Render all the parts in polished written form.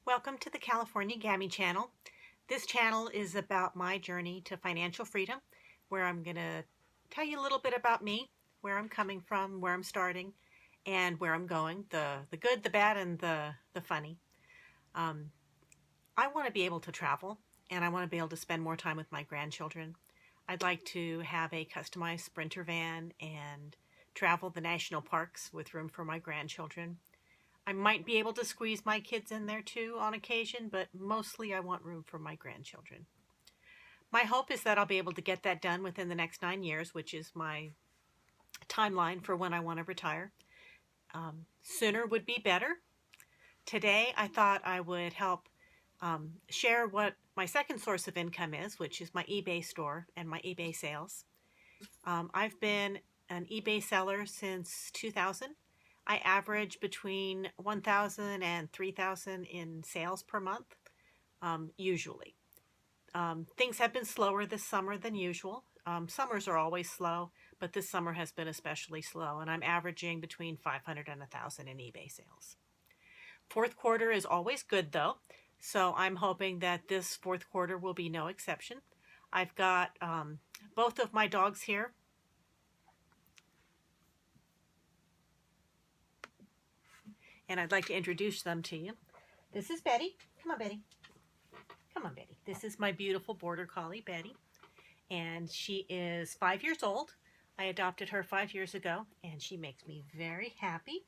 Welcome to the California Gammy channel. This channel is about my journey to financial freedom, where I'm going to tell you a little bit about me, where I'm coming from, where I'm starting, and where I'm going, the good, the bad, and the funny. I want to be able to travel, and I want to be able to spend more time with my grandchildren. I'd like to have a customized Sprinter van and travel the national parks with room for my grandchildren. I might be able to squeeze my kids in there too on occasion, but mostly I want room for my grandchildren. My hope is that I'll be able to get that done within the next 9 years, which is my timeline for when I want to retire. Sooner would be better. Today I thought I would help share what my second source of income is, which is my eBay store and my eBay sales. I've been an eBay seller since 2000. I average between 1,000 and 3,000 in sales per month, usually. Things have been slower this summer than usual. Summers are always slow, but this summer has been especially slow, and I'm averaging between 500 and 1,000 in eBay sales. Fourth quarter is always good, though, so I'm hoping that this fourth quarter will be no exception. I've got both of my dogs here. And I'd like to introduce them to you. This is Betty. Come on, Betty. Come on, Betty. This is my beautiful border collie, Betty. And she is 5 years old. I adopted her 5 years ago, and she makes me very happy.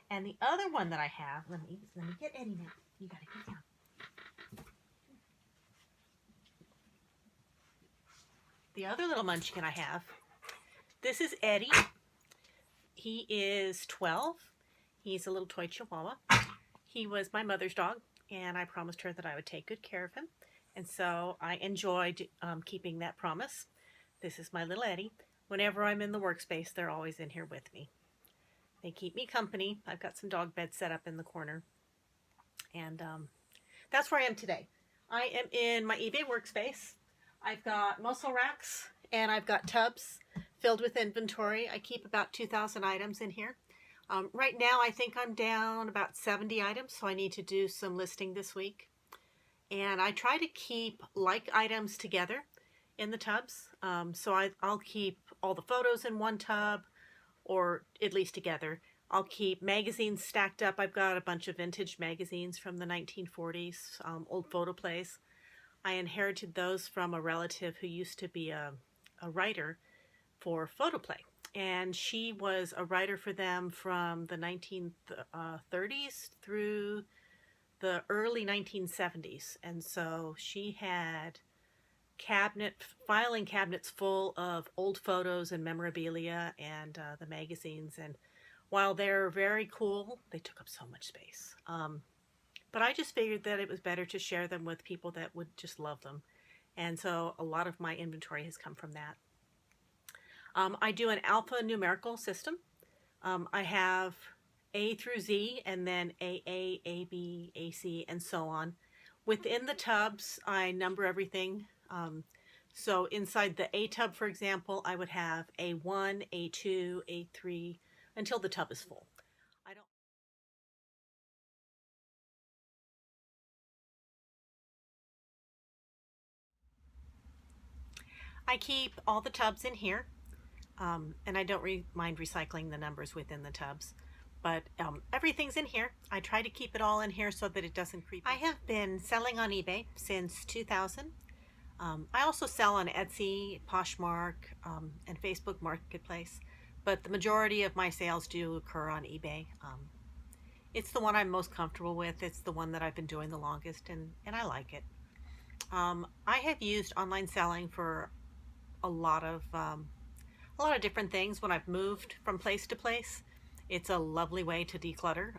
And the other one that I have, let me get Eddie now. You gotta get down. The other little munchkin I have, this is Eddie. He is 12. He's a little toy chihuahua. He was my mother's dog, and I promised her that I would take good care of him. And so I enjoyed keeping that promise. This is my little Eddie. Whenever I'm in the workspace, they're always in here with me. They keep me company. I've got some dog beds set up in the corner. And that's where I am today. I am in my eBay workspace. I've got muscle racks, and I've got tubs filled with inventory. I keep about 2,000 items in here. Right now, I think I'm down about 70 items, so I need to do some listing this week. And I try to keep like items together in the tubs. So I'll keep all the photos in one tub, or at least together. I'll keep magazines stacked up. I've got a bunch of vintage magazines from the 1940s, old photoplays. I inherited those from a relative who used to be a writer for photoplay. And she was a writer for them from the 1930s through the early 1970s. And so she had filing cabinets full of old photos and memorabilia and the magazines. And while they're very cool, they took up so much space. But I just figured that it was better to share them with people that would just love them. And so a lot of my inventory has come from that. I do an alphanumerical system. I have A through Z, and then AA, AB, AC, and so on. Within the tubs, I number everything. So inside the A tub, for example, I would have A1, A2, A3, until the tub is full. I keep all the tubs in here. And I don't mind recycling the numbers within the tubs, but everything's in here. I try to keep it all in here so that it doesn't creep. I have been selling on eBay since 2000. I also sell on Etsy, Poshmark, and Facebook Marketplace, but the majority of my sales do occur on eBay. It's the one I'm most comfortable with. It's the one that I've been doing the longest, and I like it. I have used online selling for a lot of different things when I've moved from place to place. It's a lovely way to declutter.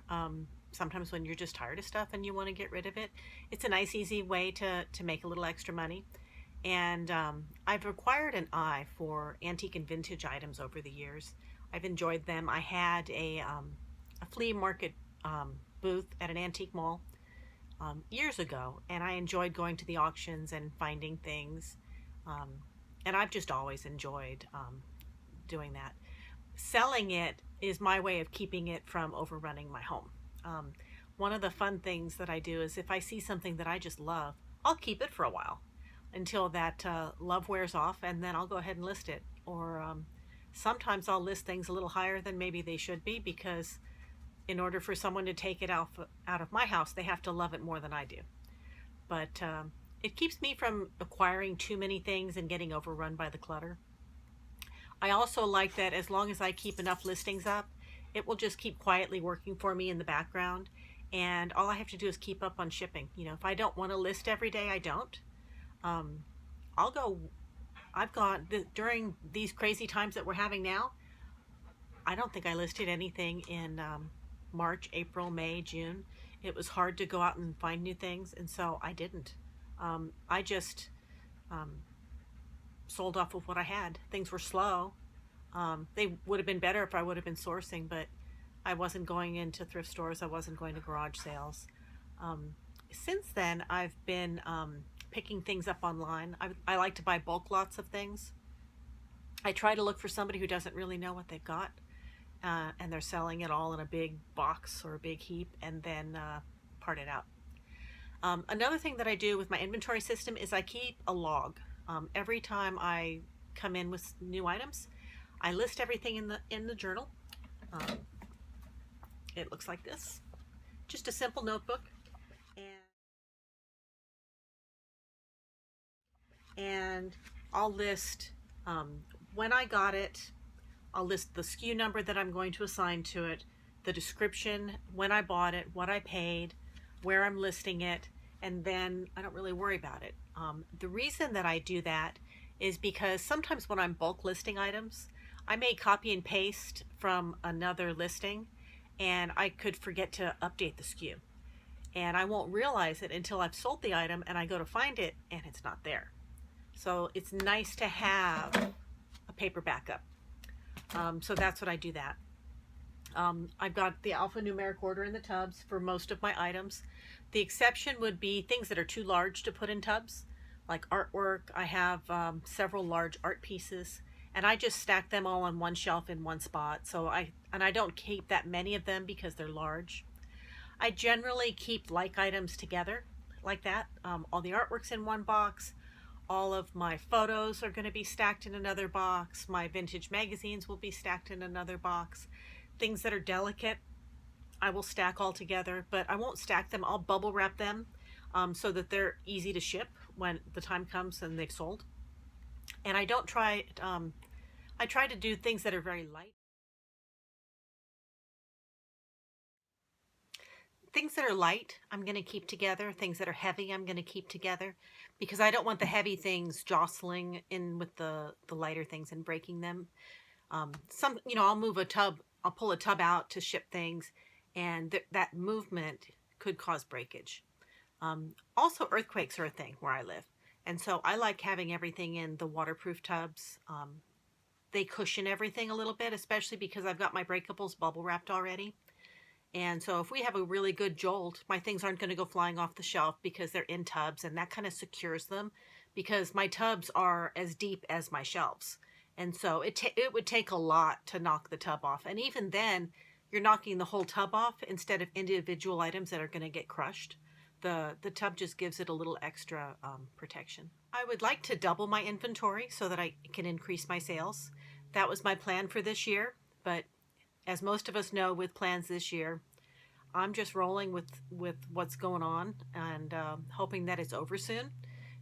Sometimes when you're just tired of stuff and you want to get rid of it, it's a nice, easy way to make a little extra money. And I've acquired an eye for antique and vintage items over the years. I've enjoyed them. I had a flea market booth at an antique mall years ago, and I enjoyed going to the auctions and finding things. And I've just always enjoyed doing that. Selling it is my way of keeping it from overrunning my home. one of the fun things that I do is if I see something that I just love, I'll keep it for a while until that love wears off, and then I'll go ahead and list it. Or sometimes I'll list things a little higher than maybe they should be, because in order for someone to take it out of my house, they have to love it more than I do. But it keeps me from acquiring too many things and getting overrun by the clutter. I also like that as long as I keep enough listings up, it will just keep quietly working for me in the background. And all I have to do is keep up on shipping. You know, if I don't want to list every day, I don't. I'll go, I've got, during these crazy times that we're having now, I don't think I listed anything in March, April, May, June. It was hard to go out and find new things, and so I didn't. I just sold off with what I had. Things were slow. They would have been better if I would have been sourcing, but I wasn't going into thrift stores. I wasn't going to garage sales. Since then, I've been picking things up online. I like to buy bulk lots of things. I try to look for somebody who doesn't really know what they've got, and they're selling it all in a big box or a big heap, and then part it out. Another thing that I do with my inventory system is I keep a log. Every time I come in with new items, I list everything in the journal. It looks like this, just a simple notebook, and I'll list when I got it. I'll list the SKU number that I'm going to assign to it, the description, when I bought it, what I paid, where I'm listing it, and then I don't really worry about it. The reason that I do that is because sometimes when I'm bulk listing items, I may copy and paste from another listing, and I could forget to update the SKU. And I won't realize it until I've sold the item and I go to find it and it's not there. So it's nice to have a paper backup. So that's what I do that. I've got the alphanumeric order in the tubs for most of my items. The exception would be things that are too large to put in tubs, like artwork. I have several large art pieces, and I just stack them all on one shelf in one spot. So I don't keep that many of them because they're large. I generally keep like items together like that. All the artwork's in one box. All of my photos are going to be stacked in another box. My vintage magazines will be stacked in another box. Things that are delicate, I will stack all together, but I won't stack them. I'll bubble wrap them so that they're easy to ship when the time comes and they've sold. And I don't try, I try to do things that are very light. Things that are light, I'm going to keep together. Things that are heavy, I'm going to keep together, because I don't want the heavy things jostling in with the lighter things and breaking them. I'll move a tub, I'll pull a tub out to ship things, and that movement could cause breakage. Also, earthquakes are a thing where I live, and so I like having everything in the waterproof tubs. They cushion everything a little bit, especially because I've got my breakables bubble wrapped already. And so if we have a really good jolt, my things aren't going to go flying off the shelf because they're in tubs, and that kind of secures them, because my tubs are as deep as my shelves. And so it would take a lot to knock the tub off. And even then, you're knocking the whole tub off instead of individual items that are going to get crushed. The tub just gives it a little extra protection. I would like to double my inventory so that I can increase my sales. That was my plan for this year, but as most of us know with plans this year, I'm just rolling with what's going on, and hoping that it's over soon,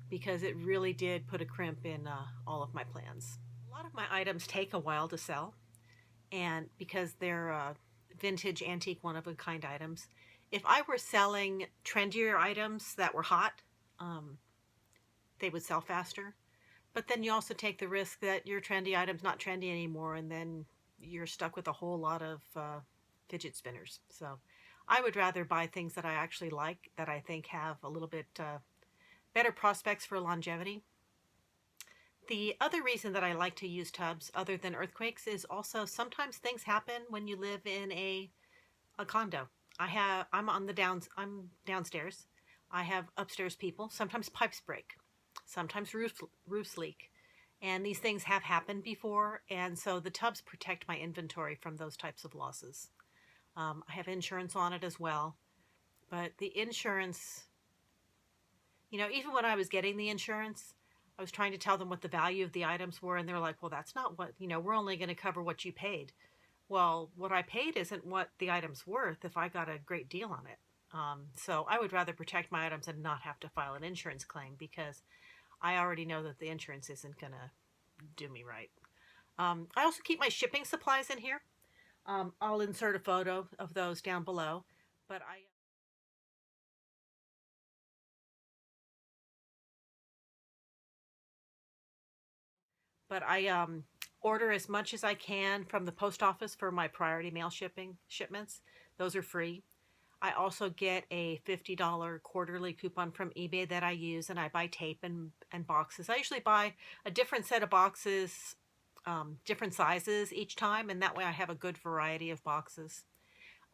because it really did put a crimp in all of my plans. A lot of my items take a while to sell, and because they're vintage, antique, one-of-a-kind items, if I were selling trendier items that were hot, they would sell faster. But then you also take the risk that your trendy item's not trendy anymore, and then you're stuck with a whole lot of fidget spinners. So I would rather buy things that I actually like, that I think have a little bit better prospects for longevity. The other reason that I like to use tubs, other than earthquakes, is also sometimes things happen when you live in a condo. I'm downstairs. I have upstairs people. Sometimes pipes break. Sometimes roofs leak. And these things have happened before, and so the tubs protect my inventory from those types of losses. I have insurance on it as well. But the insurance, even when I was getting the insurance, I was trying to tell them what the value of the items were, and they're like, well, that's not what, we're only going to cover what you paid. Well, what I paid isn't what the item's worth if I got a great deal on it. So I would rather protect my items and not have to file an insurance claim, because I already know that the insurance isn't going to do me right. I also keep my shipping supplies in here. I'll insert a photo of those down below, but I order as much as I can from the post office for my priority mail shipments. Those are free. I also get a $50 quarterly coupon from eBay that I use, and I buy tape and boxes. I usually buy a different set of boxes, different sizes each time, and that way I have a good variety of boxes.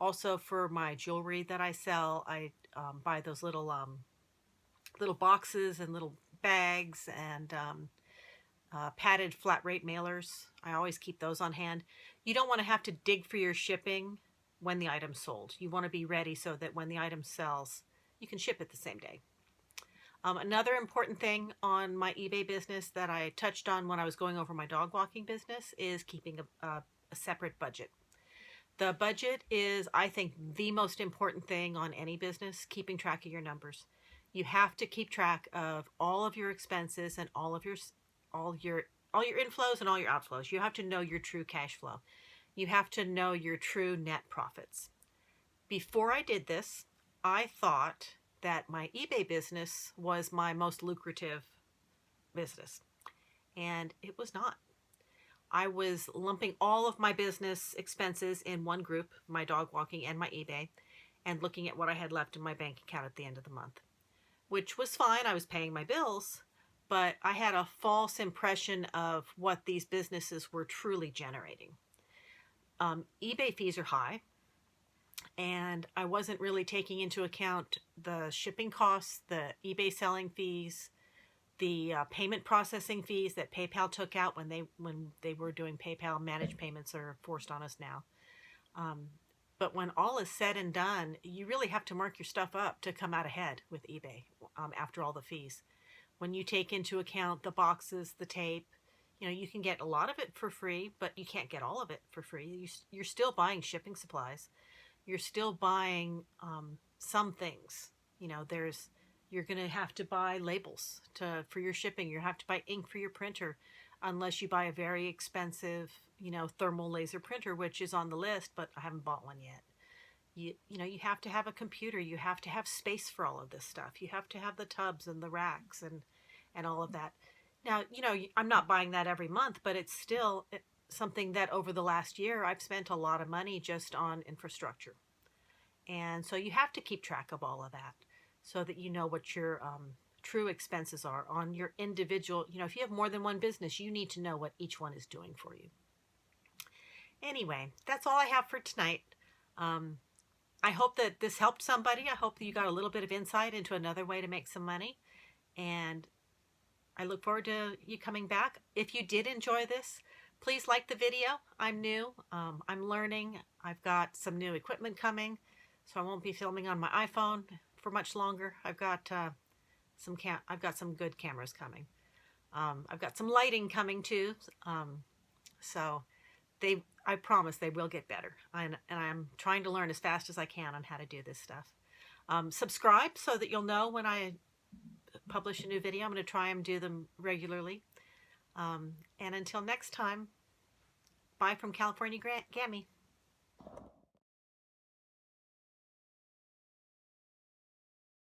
Also, for my jewelry that I sell, I buy those little boxes and little bags, and padded flat rate mailers. I always keep those on hand. You don't want to have to dig for your shipping when the item's sold. You want to be ready so that when the item sells, you can ship it the same day. Another important thing on my eBay business that I touched on when I was going over my dog walking business is keeping a separate budget. The budget is, I think, the most important thing on any business, keeping track of your numbers. You have to keep track of all of your expenses and all your inflows and all your outflows. You have to know your true cash flow. You have to know your true net profits. Before I did this, I thought that my eBay business was my most lucrative business, and it was not. I was lumping all of my business expenses in one group, my dog walking and my eBay, and looking at what I had left in my bank account at the end of the month, which was fine. I was paying my bills, but I had a false impression of what these businesses were truly generating. eBay fees are high, and I wasn't really taking into account the shipping costs, the eBay selling fees, the payment processing fees that PayPal took out when they were doing PayPal managed payments are forced on us now. But when all is said and done, you really have to mark your stuff up to come out ahead with eBay after all the fees. When you take into account the boxes, the tape, you can get a lot of it for free, but you can't get all of it for free. You're still buying shipping supplies. You're still buying some things. You're going to have to buy labels for your shipping. You have to buy ink for your printer, unless you buy a very expensive, thermal laser printer, which is on the list, but I haven't bought one yet. You have to have a computer. You have to have space for all of this stuff. You have to have the tubs and the racks and all of that. Now, I'm not buying that every month, but it's still something that over the last year I've spent a lot of money just on infrastructure. And so you have to keep track of all of that so that you know what your true expenses are on your individual. If you have more than one business, you need to know what each one is doing for you. Anyway, that's all I have for tonight. I hope that this helped somebody. I hope that you got a little bit of insight into another way to make some money. And I look forward to you coming back. If you did enjoy this, please like the video. I'm new. I'm learning. I've got some new equipment coming, so I won't be filming on my iPhone for much longer. I've got some good cameras coming. I've got some lighting coming too. So I promise they will get better. And I'm trying to learn as fast as I can on how to do this stuff. Subscribe so that you'll know when I publish a new video. I'm going to try and do them regularly. And until next time, bye from California Gammy.